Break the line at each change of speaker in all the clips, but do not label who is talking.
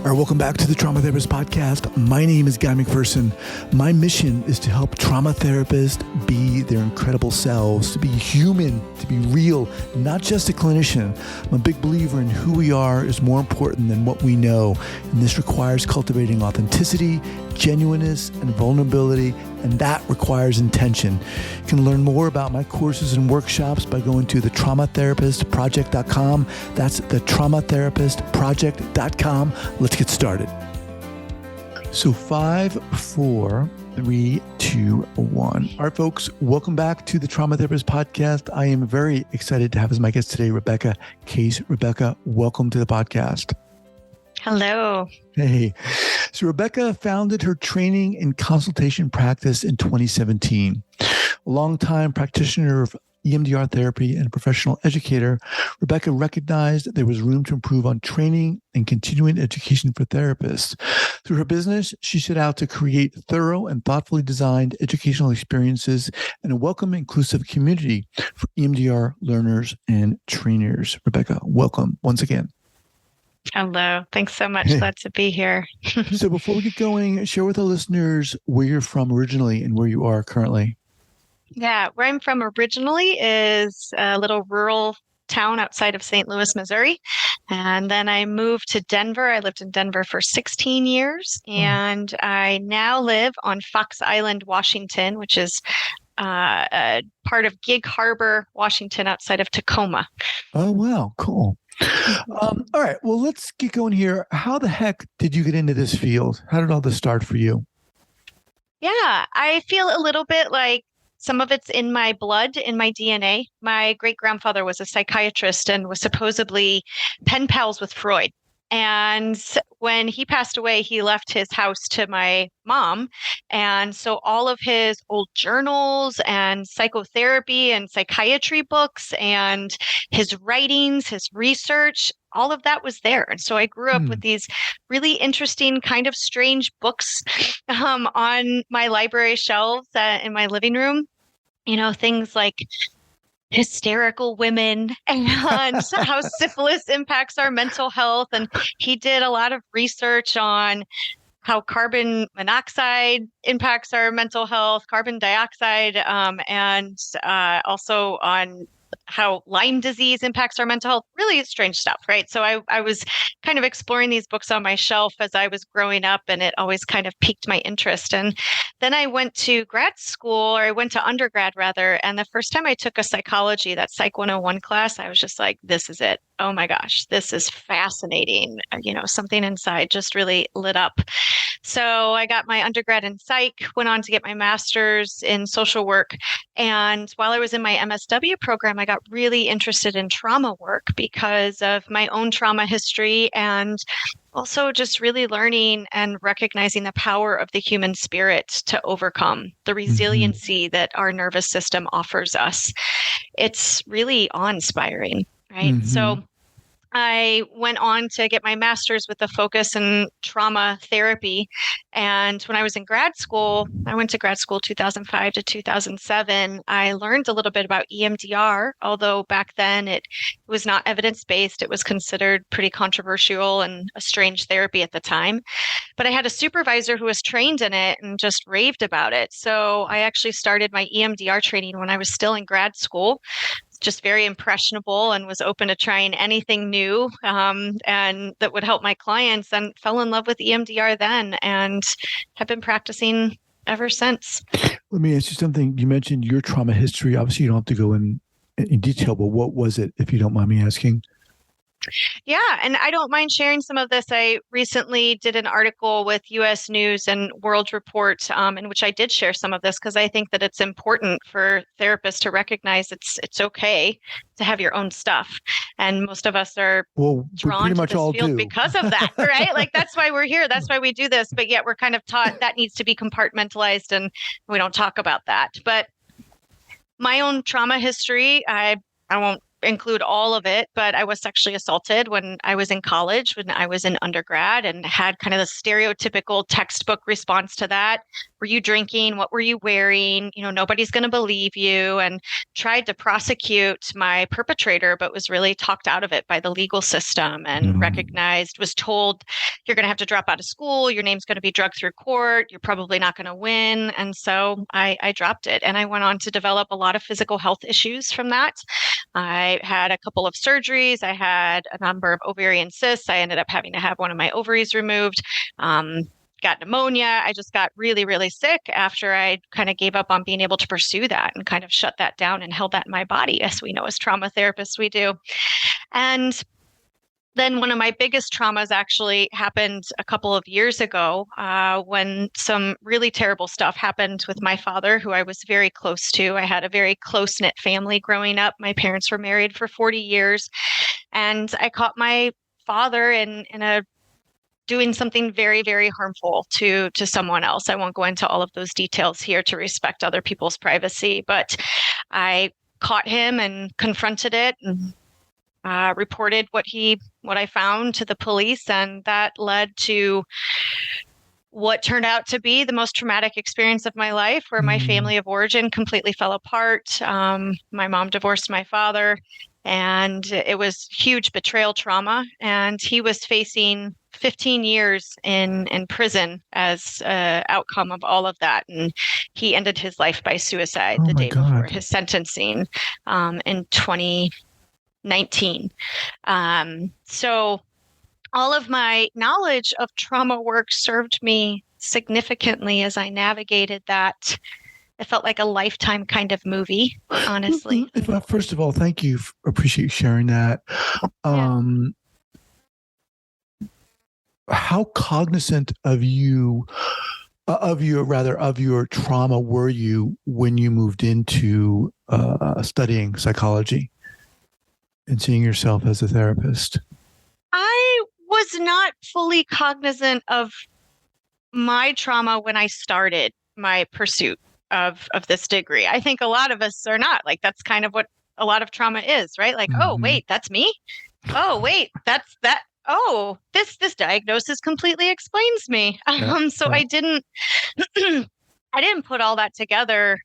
All right, welcome back to the Trauma Therapist Podcast. My name is Guy McPherson. My mission is to help trauma therapists be their incredible selves, to be human, to be real, not just a clinician. I'm a big believer in who we are is more important than what we know. And this requires cultivating authenticity, genuineness, and vulnerability, and that requires intention. You can learn more about my courses and workshops by going to thetraumatherapistproject.com. That's thetraumatherapistproject.com. Let's get started. So 5, 4, 3, 2, 1. All right, folks, welcome back to the Trauma Therapist Podcast. I am very excited to have as my guest today, Rebecca Kase. Rebecca, welcome to the podcast.
Hello.
Hey. So Rebecca founded her training and consultation practice in 2017. A longtime practitioner of EMDR therapy and a professional educator, Rebecca recognized that there was room to improve on training and continuing education for therapists. Through her business, she set out to create thorough and thoughtfully designed educational experiences and a welcome, inclusive community for EMDR learners and trainers. Rebecca, welcome once again.
Hello. Thanks so much. Glad to be here.
So before we get going, share with our listeners where you're from originally and where you are currently.
Yeah, where I'm from originally is a little rural town outside of St. Louis, Missouri. And then I moved to Denver. I lived in Denver for 16 years. And I now live on Fox Island, Washington, which is a part of Gig Harbor, Washington, outside of Tacoma.
Oh, wow. Cool. All right. Well, let's get going here. How the heck did you get into this field? How did all this start for you?
Yeah, I feel a little bit like some of it's in my blood, in my DNA. My great-grandfather was a psychiatrist and was supposedly pen pals with Freud. And when he passed away, he left his house to my mom. And so all of his old journals and psychotherapy and psychiatry books and his writings, his research, all of that was there. And so I grew up with these really interesting, kind of strange books on my library shelves in my living room. You know, things like hysterical women and how syphilis impacts our mental health. And he did a lot of research on how carbon monoxide impacts our mental health, carbon dioxide, and also on how Lyme disease impacts our mental health. Really strange stuff, right? So I was kind of exploring these books on my shelf as I was growing up, and it always kind of piqued my interest. And then I went to grad school, or I went to undergrad rather, and the first time I took a psychology, that Psych 101 class, I was just like, this is it. Oh my gosh, this is fascinating. You know, something inside just really lit up. So I got my undergrad in psych, went on to get my master's in social work. And while I was in my MSW program, I got really interested in trauma work because of my own trauma history and also just really learning and recognizing the power of the human spirit to overcome the resiliency that our nervous system offers us. It's really awe-inspiring, right? So I went on to get my master's with a focus in trauma therapy. And when I was in grad school, I went to grad school 2005 to 2007. I learned a little bit about EMDR, although back then it was not evidence-based. It was considered pretty controversial and a strange therapy at the time. But I had a supervisor who was trained in it and just raved about it. So I actually started my EMDR training when I was still in grad school. Just very impressionable and was open to trying anything new and that would help my clients, and fell in love with EMDR then and have been practicing ever since.
Let me ask you something. You mentioned your trauma history. Obviously, you don't have to go in detail, but what was it, if you don't mind me asking?
Yeah, and I don't mind sharing some of this. I recently did an article with U.S. News and World Report in which I did share some of this because I think that it's important for therapists to recognize it's okay to have your own stuff. And most of us are drawn to this field because of that, right? Like that's why we're here. That's why we do this. But yet we're kind of taught that needs to be compartmentalized and we don't talk about that. But my own trauma history, I won't include all of it, but I was sexually assaulted when I was in college, when I was in undergrad, and had kind of the stereotypical textbook response to that. Were you drinking? What were you wearing? Nobody's going to believe you. And tried to prosecute my perpetrator, but was really talked out of it by the legal system and was told, you're going to have to drop out of school. Your name's going to be dragged through court. You're probably not going to win. And so I dropped it. And I went on to develop a lot of physical health issues from that. I had a couple of surgeries. I had a number of ovarian cysts. I ended up having to have one of my ovaries removed. Got pneumonia. I just got really, really sick after I kind of gave up on being able to pursue that and kind of shut that down and held that in my body, as we know as trauma therapists we do. And then one of my biggest traumas actually happened a couple of years ago when some really terrible stuff happened with my father, who I was very close to. I had a very close-knit family growing up. My parents were married for 40 years, and I caught my father in doing something very, very harmful to someone else. I won't go into all of those details here to respect other people's privacy, but I caught him and confronted it and reported what I found to the police, and that led to what turned out to be the most traumatic experience of my life, where my family of origin completely fell apart. My mom divorced my father, and it was huge betrayal trauma. And he was facing 15 years in prison as an outcome of all of that. And he ended his life by suicide the day before his sentencing in 2019. So all of my knowledge of trauma work served me significantly as I navigated that. It felt like a lifetime kind of movie, honestly.
First of all, thank you. Appreciate you sharing that. How cognizant of your trauma were you when you moved into studying psychology and seeing yourself as a therapist?
I was not fully cognizant of my trauma when I started my pursuit of this degree. I think a lot of us are not. Like, that's kind of what a lot of trauma is, right? Like, oh, wait, that's me. Oh, wait, that's that. Oh, this diagnosis completely explains me. I didn't put all that together.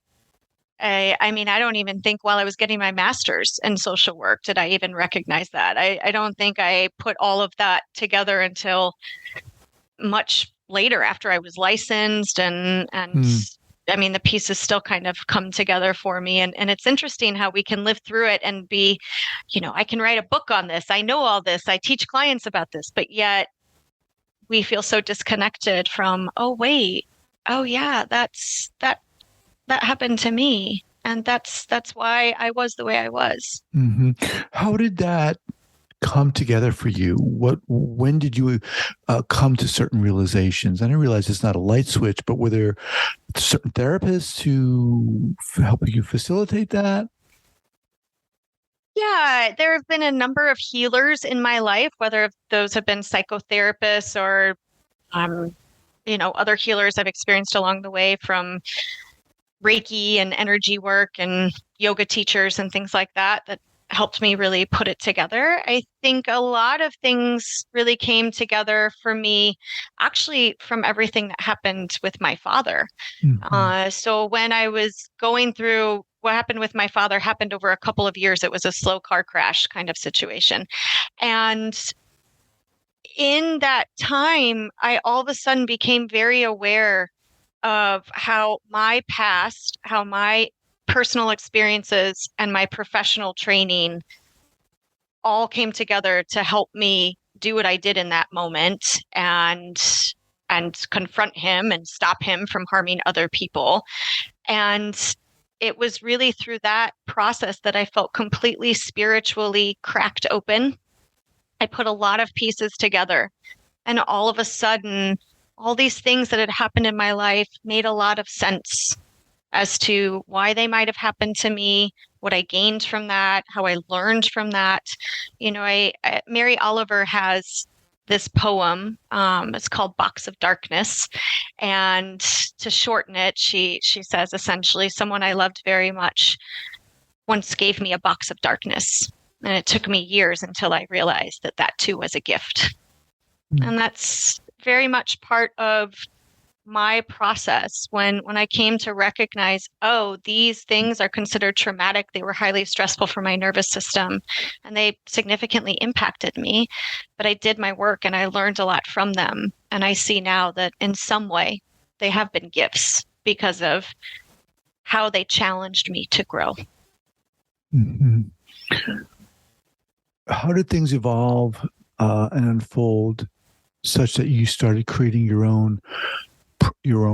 I mean, I don't even think while I was getting my master's in social work did I even recognize that. I don't think I put all of that together until much later, after I was licensed, and I mean, the pieces still kind of come together for me. And it's interesting how we can live through it and be, I can write a book on this. I know all this. I teach clients about this, but yet we feel so disconnected from, oh, wait, oh yeah, that happened to me. And that's why I was the way I was.
Mm-hmm. How did that come together for you? When did you come to certain realizations? And I realize it's not a light switch, but were there certain therapists who help you facilitate that?
Yeah, there have been a number of healers in my life, whether those have been psychotherapists or, other healers I've experienced along the way, from Reiki and energy work and yoga teachers and things like that helped me really put it together. I think a lot of things really came together for me, actually, from everything that happened with my father. Mm-hmm. So when I was going through what happened with my father, happened over a couple of years. It was a slow car crash kind of situation. And in that time, I all of a sudden became very aware of how my past, how my personal experiences and my professional training all came together to help me do what I did in that moment and confront him and stop him from harming other people. And it was really through that process that I felt completely spiritually cracked open. I put a lot of pieces together, and all of a sudden, all these things that had happened in my life made a lot of sense as to why they might have happened to me, what I gained from that, how I learned from that. Mary Oliver has this poem. It's called Box of Darkness. And to shorten it, she says, essentially, someone I loved very much once gave me a box of darkness. And it took me years until I realized that that too was a gift. And that's very much part of my process when I came to recognize, oh, these things are considered traumatic. They were highly stressful for my nervous system and they significantly impacted me. But I did my work and I learned a lot from them. And I see now that in some way they have been gifts because of how they challenged me to grow.
Mm-hmm. How did things evolve and unfold such that you started creating your own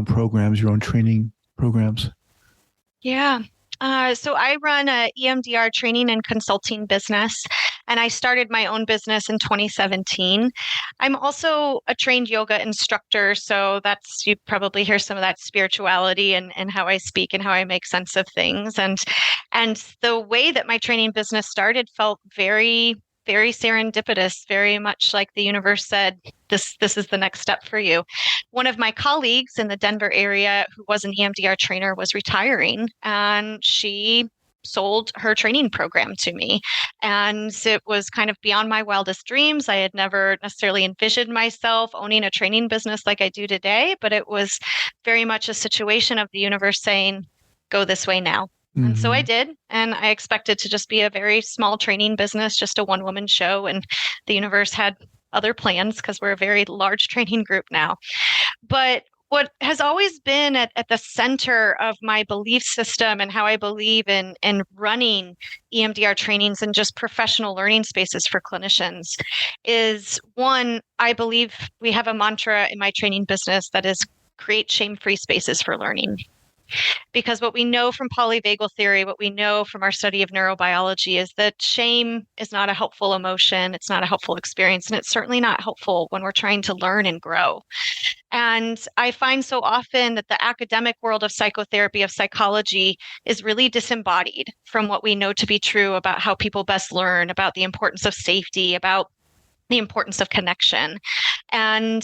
programs, your own training programs?
Yeah. So I run a EMDR training and consulting business, and I started my own business in 2017. I'm also a trained yoga instructor, so you probably hear some of that spirituality and how I speak and how I make sense of things. And the way that my training business started felt very, very serendipitous, very much like the universe said, this is the next step for you. One of my colleagues in the Denver area who was an EMDR trainer was retiring, and she sold her training program to me. And it was kind of beyond my wildest dreams. I had never necessarily envisioned myself owning a training business like I do today, but it was very much a situation of the universe saying, go this way now. Mm-hmm. And so I did. And I expected to just be a very small training business, just a one-woman show. And the universe had other plans because we're a very large training group now. But what has always been at the center of my belief system and how I believe in running EMDR trainings and just professional learning spaces for clinicians is, one, I believe we have a mantra in my training business that is create shame-free spaces for learning. Because what we know from polyvagal theory, what we know from our study of neurobiology is that shame is not a helpful emotion. It's not a helpful experience. And it's certainly not helpful when we're trying to learn and grow. And I find so often that the academic world of psychotherapy, of psychology, is really disembodied from what we know to be true about how people best learn, about the importance of safety, about the importance of connection. And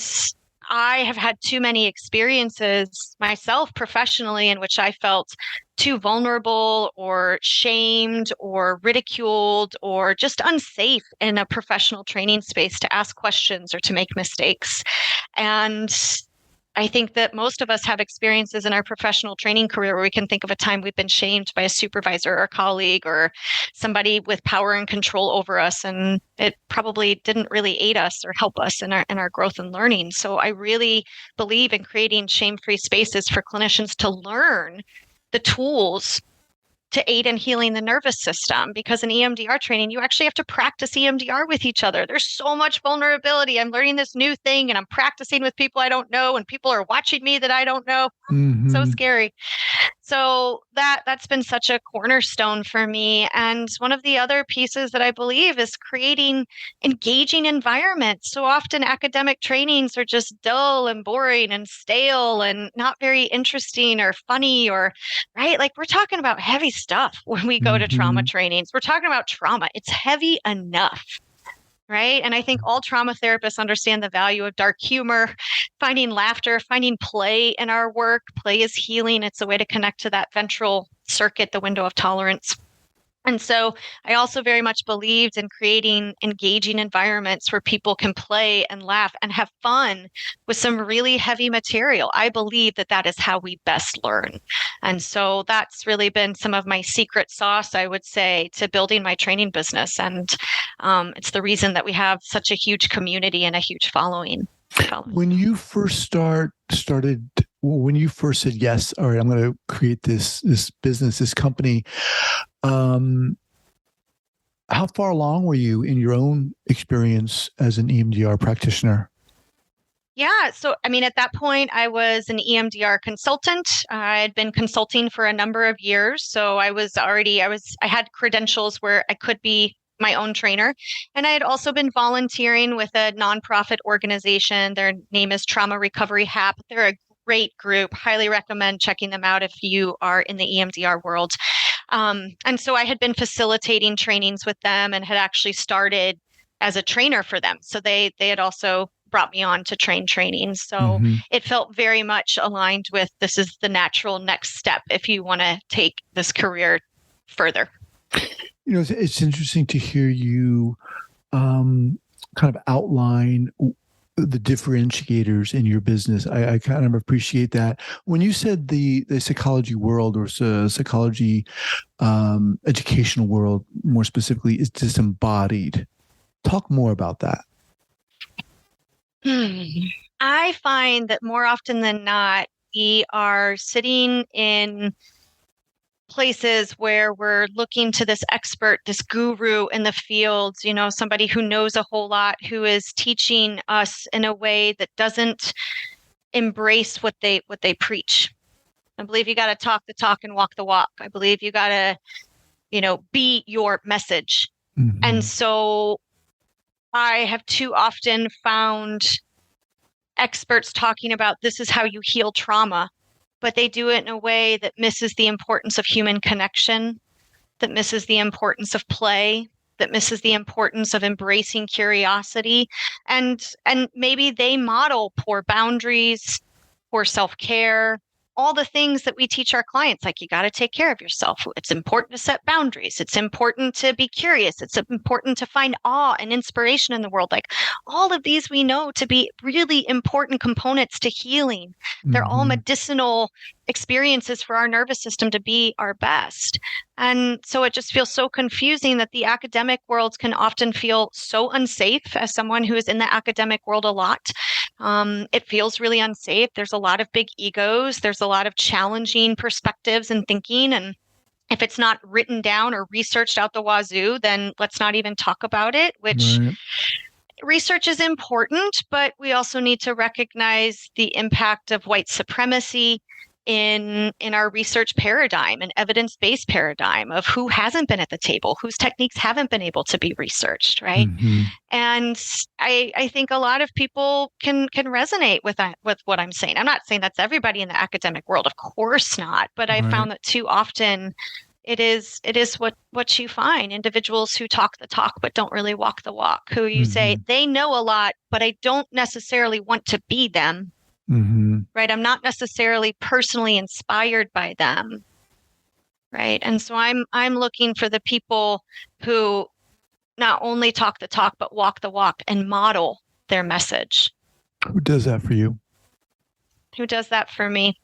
I have had too many experiences myself professionally in which I felt too vulnerable or shamed or ridiculed or just unsafe in a professional training space to ask questions or to make mistakes. And I think that most of us have experiences in our professional training career where we can think of a time we've been shamed by a supervisor or a colleague or somebody with power and control over us, and it probably didn't really aid us or help us in our growth and learning. So I really believe in creating shame-free spaces for clinicians to learn the tools to aid in healing the nervous system, because in EMDR training, you actually have to practice EMDR with each other. There's so much vulnerability. I'm learning this new thing and I'm practicing with people I don't know, and people are watching me that I don't know. Mm-hmm. So scary. So that's been such a cornerstone for me. And one of the other pieces that I believe is creating engaging environments. So often academic trainings are just dull and boring and stale and not very interesting or funny, or right. Like, we're talking about heavy stuff when we go to trauma trainings. We're talking about trauma. It's heavy enough. Right. And I think all trauma therapists understand the value of dark humor, finding laughter, finding play in our work. Play is healing. It's a way to connect to that ventral circuit, the window of tolerance. And so I also very much believed in creating engaging environments where people can play and laugh and have fun with some really heavy material. I believe that that is how we best learn. And so that's really been some of my secret sauce, I would say, to building my training business. And it's the reason that we have such a huge community and a huge following.
When you first started, when you first said, yes, all right, I'm going to create this business, this company, how far along were you in your own experience as an EMDR practitioner?
Yeah. So, I mean, at that point, I was an EMDR consultant. I had been consulting for a number of years. So I had credentials where I could be my own trainer. And I had also been volunteering with a nonprofit organization. Their name is Trauma Recovery HAP. They're a great group. Highly recommend checking them out if you are in the EMDR world. And so I had been facilitating trainings with them and had actually started as a trainer for them. So they had also brought me on to train trainings. So it felt very much aligned with, this is the natural next step if you want to take this career further.
It's interesting to hear you kind of outline the differentiators in your business. I kind of appreciate that. When you said the psychology world or psychology educational world, more specifically, is disembodied. Talk more about that.
I find that more often than not, we are sitting in places where we're looking to this expert, this guru in the field, somebody who knows a whole lot, who is teaching us in a way that doesn't embrace what they preach. I believe you got to talk the talk and walk the walk. I believe you got to, be your message.
Mm-hmm.
And so I have too often found experts talking about this is how you heal trauma, but they do it in a way that misses the importance of human connection, that misses the importance of play, that misses the importance of embracing curiosity. And maybe they model poor boundaries, poor self-care, all the things that we teach our clients, like you got to take care of yourself. It's important to set boundaries. It's important to be curious. It's important to find awe and inspiration in the world. Like all of these we know to be really important components to healing. They're all medicinal experiences for our nervous system to be our best. And so it just feels so confusing that the academic world can often feel so unsafe. As someone who is in the academic world a lot, it feels really unsafe. There's a lot of big egos. There's a lot of challenging perspectives and thinking. And if it's not written down or researched out the wazoo, then let's not even talk about it, which research is important, but we also need to recognize the impact of white supremacy in our research paradigm, an evidence-based paradigm of who hasn't been at the table, whose techniques haven't been able to be researched, right? And I think a lot of people can resonate with that, with what I'm saying. I'm not saying that's everybody in the academic world, of course not, but I found that too often it is what you find, individuals who talk the talk but don't really walk the walk, who you say they know a lot, but I don't necessarily want to be them. Right. I'm not necessarily personally inspired by them. Right. And so I'm looking for the people who not only talk the talk, but walk the walk and model their message.
Who does that for you?
Who does that for me?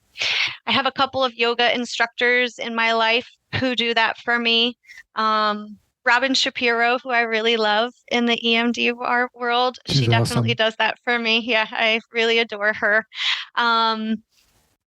I have a couple of yoga instructors in my life who do that for me. Robin Shapiro, who I really love in the EMDR world. She definitely does that for me. Yeah, I really adore her. One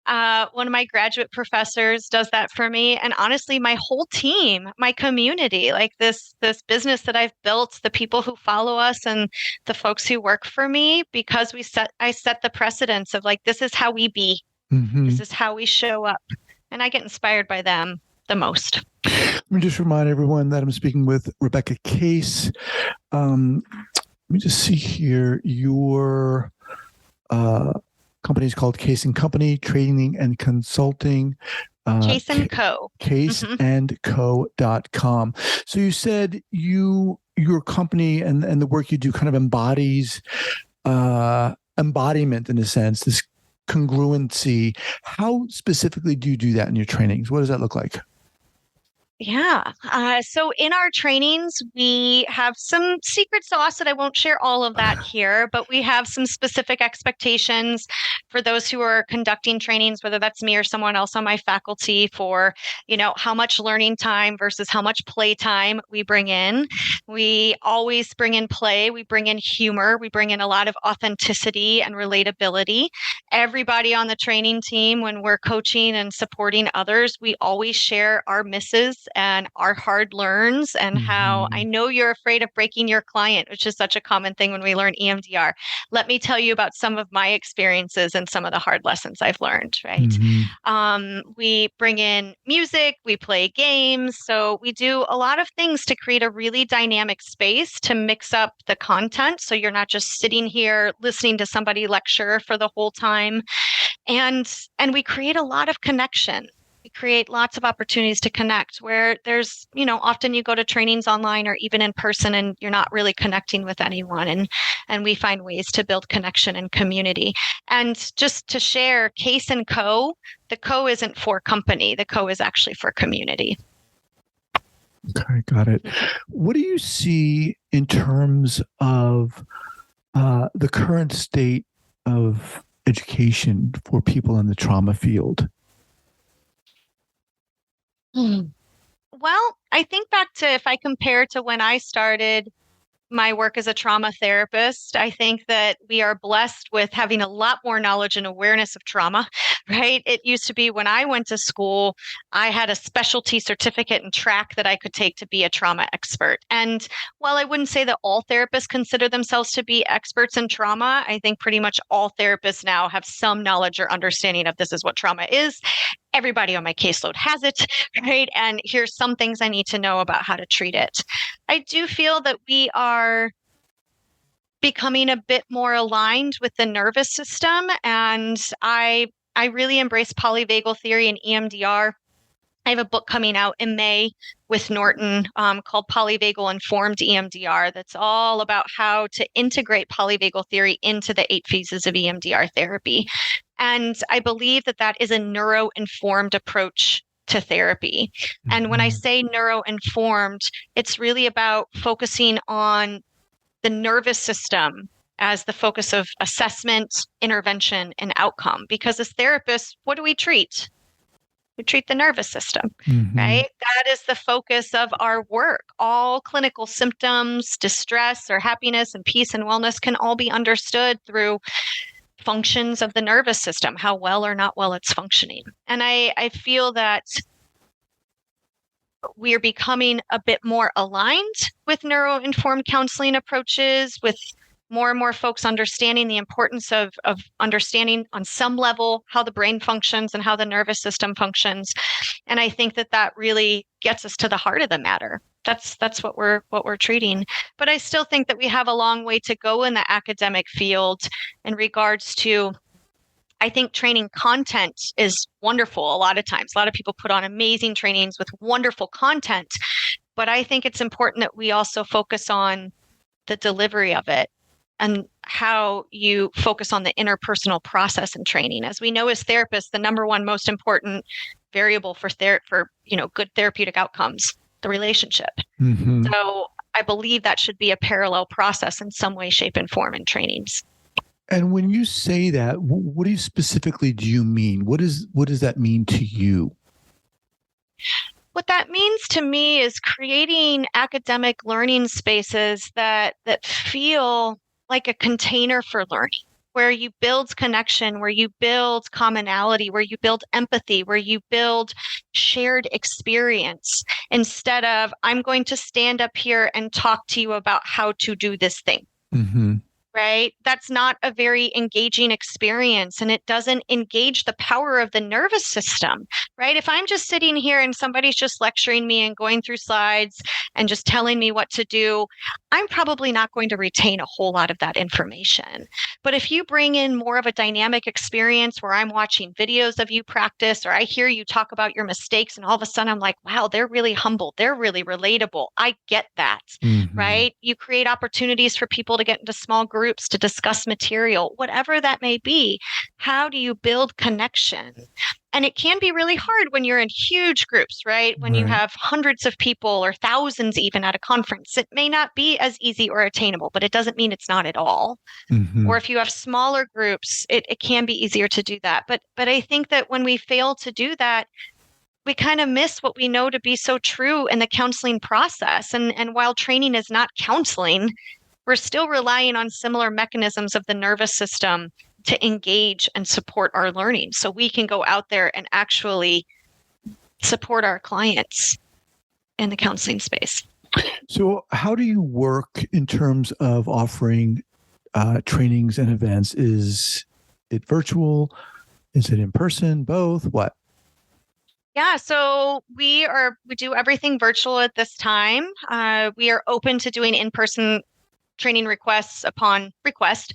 of my graduate professors does that for me. And honestly, my whole team, my community, like this business that I've built, the people who follow us and the folks who work for me, because I set the precedence of like, this is how we be. This is how we show up. And I get inspired by them the most.
Let me just remind everyone that I'm speaking with Rebecca Kase. Let me just see here. Your company is called Kase and Company, Training and Consulting.
Kase and Co.
Kaseandco.com. So you said your company and the work you do kind of embodies embodiment in a sense, this congruency. How specifically do you do that in your trainings? What does that look like?
Yeah. So in our trainings, we have some secret sauce that I won't share all of that here, but we have some specific expectations for those who are conducting trainings, whether that's me or someone else on my faculty, for, how much learning time versus how much play time we bring in. We always bring in play. We bring in humor. We bring in a lot of authenticity and relatability. Everybody on the training team, when we're coaching and supporting others, we always share our misses and our hard learns and how I know you're afraid of breaking your client, which is such a common thing when we learn EMDR. Let me tell you about some of my experiences and some of the hard lessons I've learned, right? We bring in music, we play games. So we do a lot of things to create a really dynamic space to mix up the content. So you're not just sitting here listening to somebody lecture for the whole time. And we create a lot of connection. We create lots of opportunities to connect where there's, often you go to trainings online or even in person and you're not really connecting with anyone. And we find ways to build connection and community. And just to share, Kase and Co, the Co isn't for company. The Co is actually for community.
Okay, got it. What do you see in terms of the current state of education for people in the trauma field?
Hmm. Well, I think back to if I compare to when I started my work as a trauma therapist, I think that we are blessed with having a lot more knowledge and awareness of trauma, right? It used to be when I went to school, I had a specialty certificate and track that I could take to be a trauma expert. And while I wouldn't say that all therapists consider themselves to be experts in trauma, I think pretty much all therapists now have some knowledge or understanding of this is what trauma is. Everybody on my caseload has it, right? And here's some things I need to know about how to treat it. I do feel that we are becoming a bit more aligned with the nervous system, and I really embrace polyvagal theory and EMDR. I have a book coming out in May with Norton called Polyvagal Informed EMDR that's all about how to integrate polyvagal theory into the 8 phases of EMDR therapy. And I believe that that is a neuro-informed approach to therapy. And when I say neuro-informed, it's really about focusing on the nervous system as the focus of assessment, intervention, and outcome. Because as therapists, what do we treat? We treat the nervous system, right? That is the focus of our work. All clinical symptoms, distress or happiness and peace and wellness can all be understood through functions of the nervous system, how well or not well it's functioning. And I feel that we are becoming a bit more aligned with neuro-informed counseling approaches, with more and more folks understanding the importance of understanding on some level how the brain functions and how the nervous system functions. And I think that that really gets us to the heart of the matter. That's what we're treating. But I still think that we have a long way to go in the academic field in regards to, I think training content is wonderful a lot of times. A lot of people put on amazing trainings with wonderful content, but I think it's important that we also focus on the delivery of it and how you focus on the interpersonal process and training. As we know as therapists, the number one most important variable for good therapeutic outcomes, the relationship. So I believe that should be a parallel process in some way, shape, and form in trainings.
And when you say that, what do you specifically do you mean? What does that mean to you?
What that means to me is creating academic learning spaces that feel like a container for learning, where you build connection, where you build commonality, where you build empathy, where you build shared experience, instead of I'm going to stand up here and talk to you about how to do this thing. Right? That's not a very engaging experience, and it doesn't engage the power of the nervous system, right? If I'm just sitting here and somebody's just lecturing me and going through slides and just telling me what to do, I'm probably not going to retain a whole lot of that information. But if you bring in more of a dynamic experience where I'm watching videos of you practice, or I hear you talk about your mistakes, and all of a sudden I'm like, wow, they're really humble. They're really relatable. I get that, right? You create opportunities for people to get into small groups to discuss material, whatever that may be. How do you build connection? And it can be really hard when you're in huge groups, right? When you have hundreds of people or thousands even at a conference. It may not be as easy or attainable, but it doesn't mean it's not at all. Or if you have smaller groups, it can be easier to do that. But I think that when we fail to do that, we kind of miss what we know to be so true in the counseling process. And while training is not counseling, we're still relying on similar mechanisms of the nervous system to engage and support our learning so we can go out there and actually support our clients in the counseling space.
So how do you work in terms of offering trainings and events? Is it virtual? Is it in person? Both? What?
Yeah, so we do everything virtual at this time. We are open to doing in-person training requests upon request.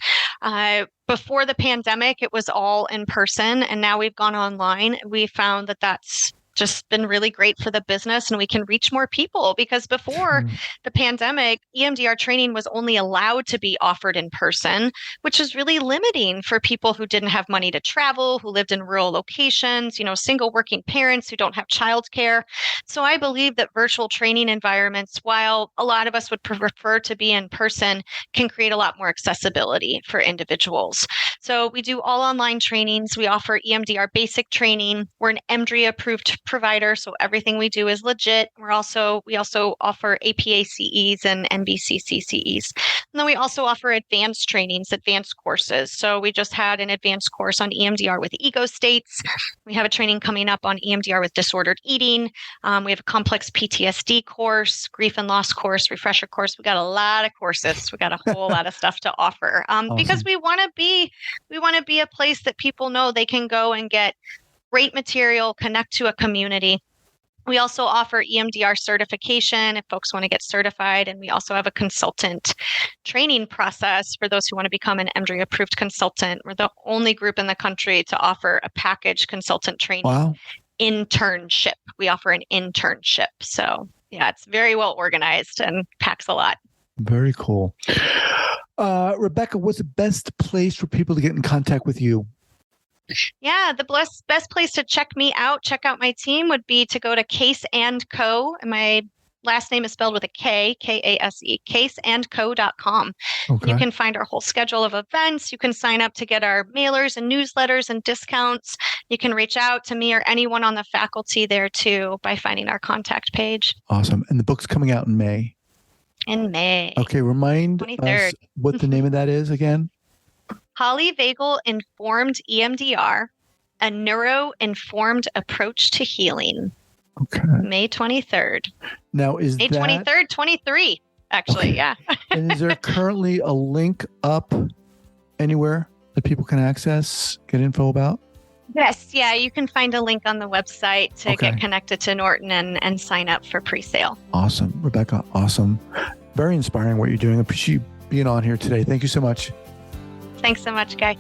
Before the pandemic, it was all in person, and now we've gone online. We found that that's just been really great for the business, and we can reach more people, because before the pandemic, EMDR training was only allowed to be offered in person, which is really limiting for people who didn't have money to travel, who lived in rural locations, single working parents who don't have childcare. So I believe that virtual training environments, while a lot of us would prefer to be in person, can create a lot more accessibility for individuals. So we do all online trainings. We offer EMDR basic training. We're an EMDRI approved provider, so everything we do is legit. We also offer APA CEs and NBCC CEs. And then we also offer advanced trainings, advanced courses. So we just had an advanced course on EMDR with ego states. We have a training coming up on EMDR with disordered eating. We have a complex PTSD course, grief and loss course, refresher course. We got a lot of courses. We got a whole lot of stuff to offer, because
Awesome.
we want to be a place that people know they can go and get great material, connect to a community. We also offer EMDR certification if folks want to get certified. And we also have a consultant training process for those who want to become an EMDRI approved consultant. We're the only group in the country to offer a package consultant training internship. We offer an internship. So yeah, it's very well organized and packs a lot.
Very cool. Rebecca, what's the best place for people to get in contact with you?
Yeah, the best place to check out my team would be to go to Kase & Co. And my last name is spelled with a K, Kase, kaseandco.com.
Okay.
You can find our whole schedule of events. You can sign up to get our mailers and newsletters and discounts. You can reach out to me or anyone on the faculty there too by finding our contact page.
Awesome. And the book's coming out in May.
In May.
Okay, remind
23rd.
us what the name of that is again.
Polyvagal Informed EMDR, a neuro-informed approach to healing.
Okay.
May 23rd.
Now is
May 23rd, 23, actually, okay. Yeah.
And is there currently a link up anywhere that people can access, get info about?
Yes, yeah, you can find a link on the website to get connected to Norton and sign up for pre-sale.
Awesome. Rebecca, awesome. Very inspiring what you're doing. I appreciate you being on here today. Thank you so much.
Thanks so much, Guy.